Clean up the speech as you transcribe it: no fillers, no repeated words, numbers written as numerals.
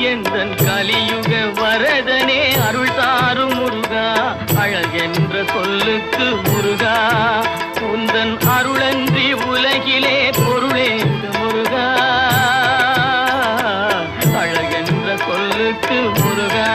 எந்தன் கலியுக வரதனே அருள் தாரும் முருகா அழகென்ற சொல்லுக்கு முருகா உந்தன் அருளன்றி உலகிலே பொருளேது முருகா அழகென்ற சொல்லுக்கு முருகா